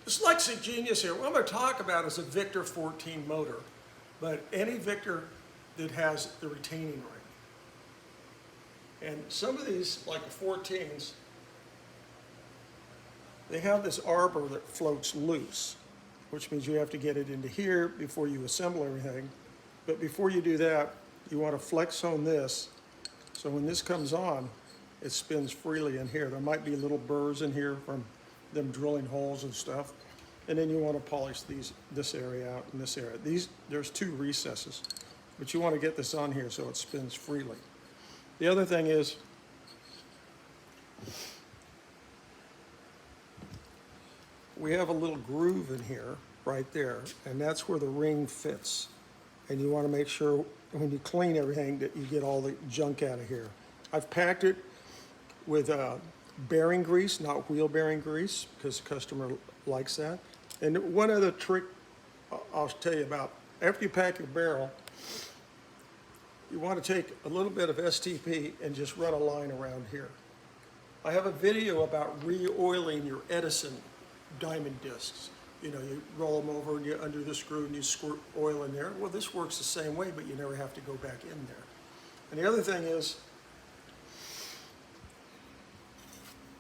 Dyslexic genius here. What I'm going to talk about is a Victor 14 motor, but any Victor that has the retaining ring. And some of these, like the 14s, they have this arbor that floats loose, which means you have to get it into here before you assemble everything. But before you do that, you want to flex on this, so when this comes on, it spins freely in here. There might be little burrs in here from them drilling holes and stuff. And then you want to polish this area out and this area. There's two recesses, but you want to get this on here so it spins freely. The other thing is, we have a little groove in here, right there, and that's where the ring fits. And you want to make sure when you clean everything that you get all the junk out of here. I've packed it with bearing grease, not wheel bearing grease, because the customer likes that. And one other trick I'll tell you about, after you pack your barrel, you want to take a little bit of STP and just run a line around here. I have a video about re-oiling your Edison diamond discs. You know, you roll them over and you undo the screw and you squirt oil in there. Well, this works the same way, but you never have to go back in there. And the other thing is,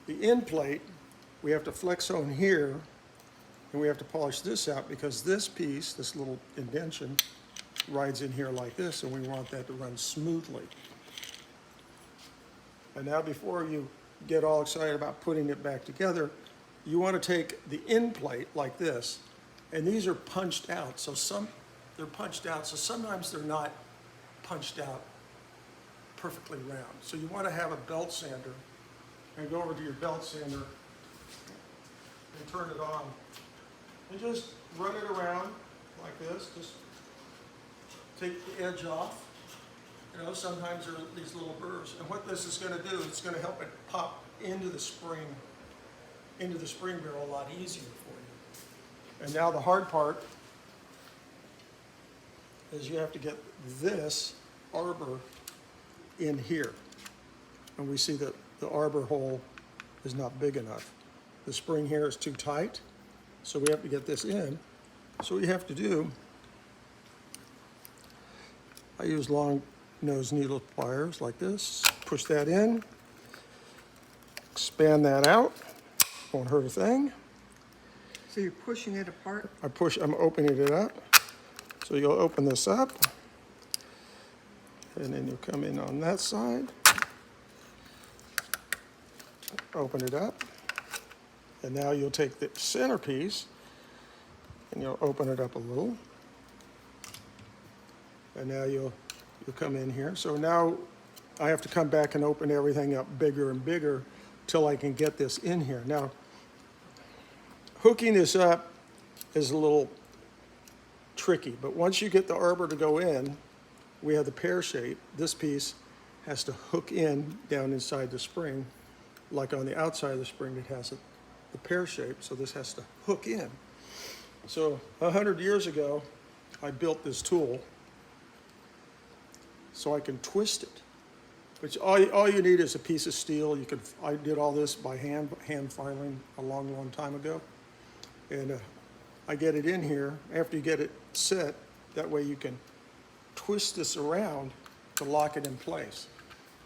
the end plate, we have to flex on here, and we have to polish this out because this piece, this little indentation, rides in here like this, and we want that to run smoothly. And now before you get all excited about putting it back together, you want to take the end plate like this, and these are punched out. So they're punched out, so sometimes they're not punched out perfectly round. So you want to have a belt sander, and go over to your belt sander and turn it on. And just run it around like this. Just take the edge off. You know, sometimes there are these little burrs. And what this is going to do, it's going to help it pop into the spring barrel a lot easier for you. And now the hard part is you have to get this arbor in here. And we see that the arbor hole is not big enough. The spring here is too tight, so we have to get this in. So what you have to do, I use long nose needle pliers like this, push that in, expand that out, won't hurt a thing. So you're pushing it apart? I'm opening it up. So you'll open this up, and then you'll come in on that side, open it up, and now you'll take the centerpiece and you'll open it up a little, and now you'll come in here. So now I have to come back and open everything up bigger and bigger till I can get this in here. Now, hooking this up is a little tricky, but once you get the arbor to go in, we have the pear shape. This piece has to hook in down inside the spring. Like on the outside of the spring, it has the pear shape, so this has to hook in. So 100 years ago, I built this tool so I can twist it. Which all you need is a piece of steel. I did all this by hand filing a long time ago. And I get it in here. After you get it set, that way you can twist this around to lock it in place.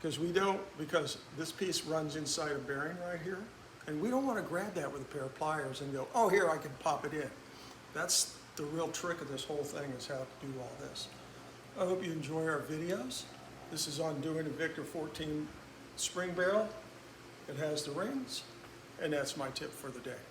Because this piece runs inside a bearing right here, and we don't want to grab that with a pair of pliers and go, oh, here, I can pop it in. That's the real trick of this whole thing, is how to do all this. I hope you enjoy our videos. This is on doing a Victor 14 spring barrel. It has the rings, and that's my tip for the day.